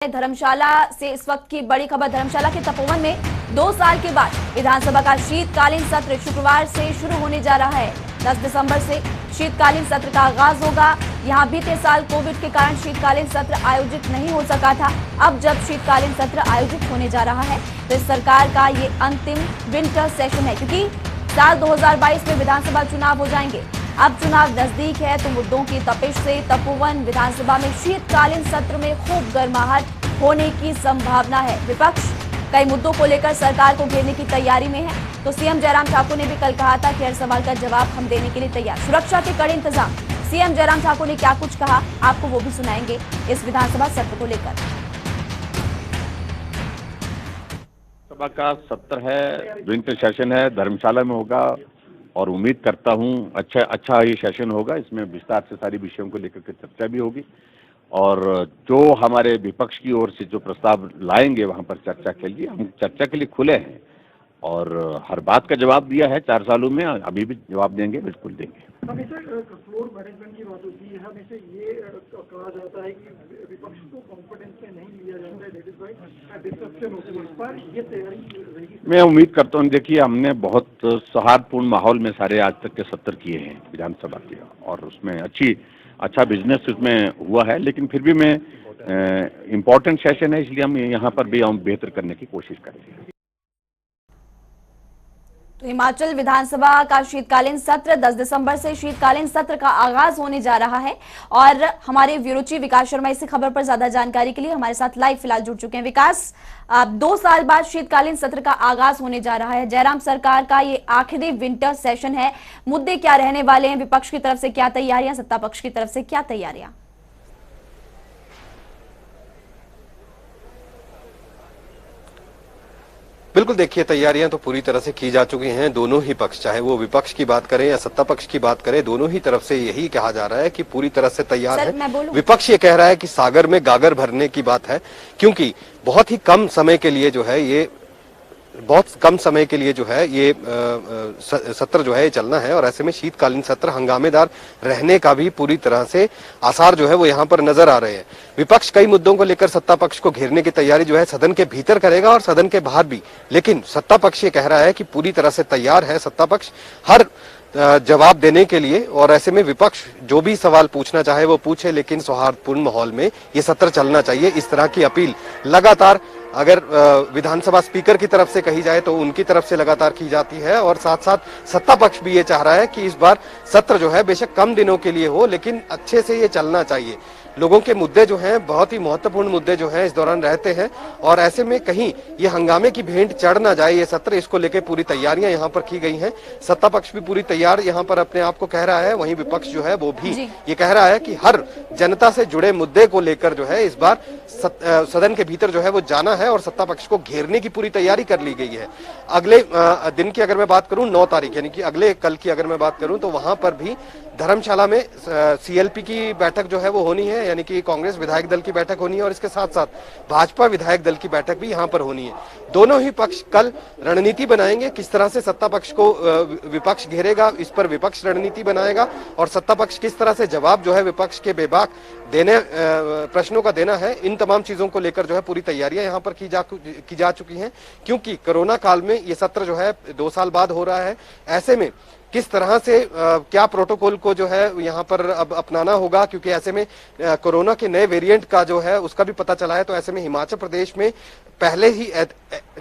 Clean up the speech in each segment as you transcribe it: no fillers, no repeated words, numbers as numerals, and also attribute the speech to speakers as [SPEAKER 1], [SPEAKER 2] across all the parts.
[SPEAKER 1] धर्मशाला से इस वक्त की बड़ी खबर। धर्मशाला के तपोवन में 2 साल के बाद विधानसभा का शीतकालीन सत्र शुक्रवार से शुरू होने जा रहा है। 10 दिसंबर से शीतकालीन सत्र का आगाज होगा। यहां बीते साल कोविड के कारण शीतकालीन सत्र आयोजित नहीं हो सका था। अब जब शीतकालीन सत्र आयोजित होने जा रहा है तो इस सरकार का ये अंतिम विंटर सेशन है, क्योंकि साल 2022 में विधानसभा चुनाव हो जाएंगे। अब चुनाव नजदीक है तो मुद्दों की तपिश से तपोवन विधानसभा में शीतकालीन सत्र में खूब गर्माहट होने की संभावना है। विपक्ष कई मुद्दों को लेकर सरकार को घेरने की तैयारी में है। तो सीएम जयराम ठाकुर ने भी कल कहा था कि हर सवाल का जवाब हम देने के लिए तैयार। सुरक्षा के कड़े इंतजाम। सीएम जयराम ठाकुर ने क्या कुछ कहा, आपको वो भी सुनाएंगे इस विधानसभा सत्र को लेकर।
[SPEAKER 2] सभा का सत्र है, विंटर सेशन है, धर्मशाला में होगा और उम्मीद करता हूं अच्छा ये सेशन होगा। इसमें विस्तार से सारी विषयों को लेकर के चर्चा भी होगी और जो हमारे विपक्ष की ओर से जो प्रस्ताव लाएंगे वहां पर चर्चा के लिए हम चर्चा के लिए खुले हैं और हर बात का जवाब दिया है 4 सालों में, अभी भी जवाब देंगे, बिल्कुल देंगे।
[SPEAKER 3] हमेशा फ्लोर मैनेजमेंट की बात होती है, हमेशा ये कहा जाता है कि विपक्ष को कॉन्फिडेंस में नहीं लिया जाता है, दैट इज व्हाई डिस्ट्रप्शन होती है। इस बार ये तैयारी रहेगी।
[SPEAKER 2] मैं उम्मीद करता हूँ, देखिए हमने बहुत सौहार्दपूर्ण माहौल में सारे आज तक के सत्र किए हैं विधानसभा के और उसमें अच्छा बिजनेस उसमें हुआ है, लेकिन फिर भी मैं इम्पोर्टेंट सेशन है इसलिए हम यहाँ पर भी हम बेहतर करने की कोशिश करेंगे।
[SPEAKER 1] तो हिमाचल विधानसभा का शीतकालीन सत्र 10 दिसंबर से शीतकालीन सत्र का आगाज होने जा रहा है और हमारे ब्यूरो चीफ विकास शर्मा इसी खबर पर ज्यादा जानकारी के लिए हमारे साथ लाइव फिलहाल जुड़ चुके हैं। विकास, 2 साल बाद शीतकालीन सत्र का आगाज होने जा रहा है। जयराम सरकार का ये आखिरी विंटर सेशन है। मुद्दे क्या रहने वाले हैं? विपक्ष की तरफ से क्या तैयारियां, सत्ता पक्ष की तरफ से क्या तैयारियां?
[SPEAKER 4] बिल्कुल, देखिए तैयारियां तो पूरी तरह से की जा चुकी हैं। दोनों ही पक्ष, चाहे वो विपक्ष की बात करें या सत्ता पक्ष की बात करें, दोनों ही तरफ से यही कहा जा रहा है कि पूरी तरह से तैयार है। विपक्ष ये कह रहा है कि सागर में गागर भरने की बात है, क्योंकि बहुत ही कम समय के लिए जो है ये सत्र जो है ये चलना है और ऐसे में शीतकालीन सत्र हंगामेदार रहने का भी पूरी तरह से आसार जो है वो यहाँ पर नजर आ रहे हैं। विपक्ष कई मुद्दों को लेकर सत्ता पक्ष को घेरने की तैयारी जो है सदन के भीतर करेगा और सदन के बाहर भी, लेकिन सत्ता पक्ष ये कह रहा है कि पूरी तरह से तैयार है सत्ता पक्ष हर जवाब देने के लिए और ऐसे में विपक्ष जो भी सवाल पूछना चाहे वो पूछे, लेकिन सौहार्दपूर्ण माहौल में ये सत्र चलना चाहिए। इस तरह की अपील लगातार अगर विधानसभा स्पीकर की तरफ से कही जाए तो उनकी तरफ से लगातार की जाती है और साथ साथ सत्ता पक्ष भी ये चाह रहा है कि इस बार सत्र जो है बेशक कम दिनों के लिए हो, लेकिन अच्छे से ये चलना चाहिए। लोगों के मुद्दे जो हैं, बहुत ही महत्वपूर्ण मुद्दे जो हैं इस दौरान रहते हैं और ऐसे में कहीं ये हंगामे की भेंट चढ़ ना जाए ये सत्र, इसको लेकर पूरी तैयारियां यहाँ पर की गई हैं। सत्ता पक्ष भी पूरी तैयार यहाँ पर अपने आप को कह रहा है, वहीं विपक्ष जो है वो भी ये कह रहा है कि हर जनता से जुड़े मुद्दे को लेकर जो है इस बार सदन के भीतर जो है वो जाना है और सत्ता पक्ष को घेरने की पूरी तैयारी कर ली गई है। अगले दिन की अगर मैं बात करूं, 9 तारीख यानी कि अगले कल की अगर मैं बात करूं तो वहां पर भी धर्मशाला में सीएलपी की बैठक जो है वो होनी है, यानी कि कांग्रेस विधायक दल की बैठक होनी है और इसके साथ साथ भाजपा विधायक दल की बैठक भी यहाँ पर होनी है। दोनों ही पक्ष कल रणनीति बनाएंगे, किस तरह से सत्ता पक्ष को विपक्ष घेरेगा, इस पर विपक्ष रणनीति बनाएगा और सत्ता पक्ष किस तरह से जवाब जो है विपक्ष के बेबाक प्रश्नों का देना है। इन तमाम चीजों को लेकर जो है पूरी तैयारियां यहाँ पर की जा चुकी हैं, क्योंकि कोरोना काल में ये सत्र जो है 2 साल बाद हो रहा है। ऐसे में किस तरह से क्या प्रोटोकॉल को जो है यहाँ पर अब अपनाना होगा, क्योंकि ऐसे में कोरोना के नए वेरिएंट का जो है उसका भी पता चला है। तो ऐसे में हिमाचल प्रदेश में पहले ही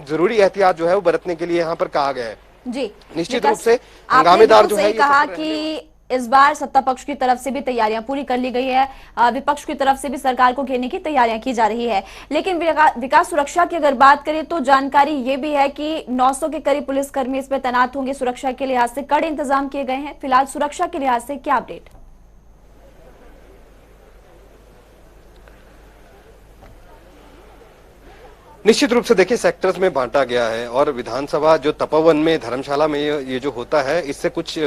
[SPEAKER 4] जरूरी एहतियात जो है वो बरतने के लिए यहाँ पर कहा गया है।
[SPEAKER 1] जी,
[SPEAKER 4] निश्चित रूप से हंगामेदार जो है
[SPEAKER 1] कहा कि इस बार सत्ता पक्ष की तरफ से भी तैयारियां पूरी कर ली गई है, विपक्ष की तरफ से भी सरकार को घेरने की तैयारियां की जा रही है। लेकिन विकास, सुरक्षा की अगर बात करें तो जानकारी ये भी है कि 900 के करीब पुलिसकर्मी इसमें तैनात होंगे। सुरक्षा के लिहाज से कड़े इंतजाम किए गए हैं। फिलहाल सुरक्षा के लिहाज से क्या अपडेट?
[SPEAKER 4] निश्चित रूप से देखिए सेक्टर्स में बांटा गया है और विधानसभा जो तपोवन में धर्मशाला में ये जो होता है इससे कुछ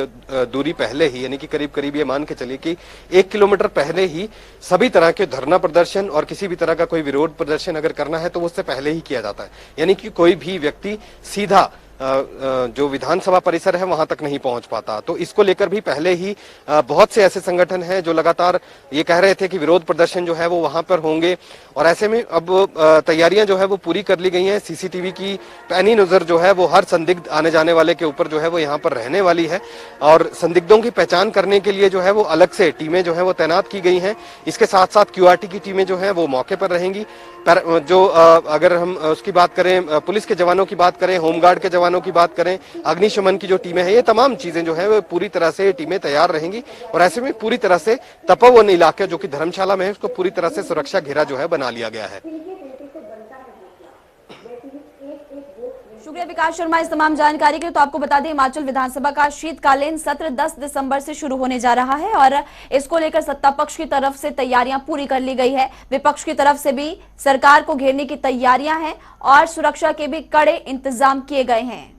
[SPEAKER 4] दूरी पहले ही, यानी कि करीब ये मान के चलिए कि 1 किलोमीटर पहले ही सभी तरह के धरना प्रदर्शन और किसी भी तरह का कोई विरोध प्रदर्शन अगर करना है तो वो उससे पहले ही किया जाता है। यानी कि कोई भी व्यक्ति सीधा जो विधानसभा परिसर है वहां तक नहीं पहुंच पाता। तो इसको लेकर भी पहले ही बहुत से ऐसे संगठन हैं जो लगातार ये कह रहे थे कि विरोध प्रदर्शन जो है वो वहां पर होंगे, और ऐसे में अब तैयारियां जो है वो पूरी कर ली गई हैं। सीसीटीवी की पैनी नजर जो है वो हर संदिग्ध आने जाने वाले के ऊपर जो है वो यहाँ पर रहने वाली है, और संदिग्धों की पहचान करने के लिए जो है वो अलग से टीमें जो है वो तैनात की गई हैं। इसके साथ साथ क्यूआरटी की टीमें जो है वो मौके पर रहेंगी। जो अगर हम उसकी बात करें, पुलिस के जवानों की बात करें, होमगार्ड के जवानों की बात करें, अग्निशमन की जो टीमें हैं, ये तमाम चीजें जो है वो पूरी तरह से टीमें तैयार रहेंगी, और ऐसे में पूरी तरह से तपोवन इलाके जो कि धर्मशाला में है उसको पूरी तरह से सुरक्षा घेरा जो है बना लिया गया है।
[SPEAKER 1] शुक्रिया विकास शर्मा इस तमाम जानकारी के लिए। तो आपको बता दें, हिमाचल विधानसभा का शीतकालीन सत्र 10 दिसंबर से शुरू होने जा रहा है और इसको लेकर सत्ता पक्ष की तरफ से तैयारियां पूरी कर ली गई है। विपक्ष की तरफ से भी सरकार को घेरने की तैयारियां हैं और सुरक्षा के भी कड़े इंतजाम किए गए हैं।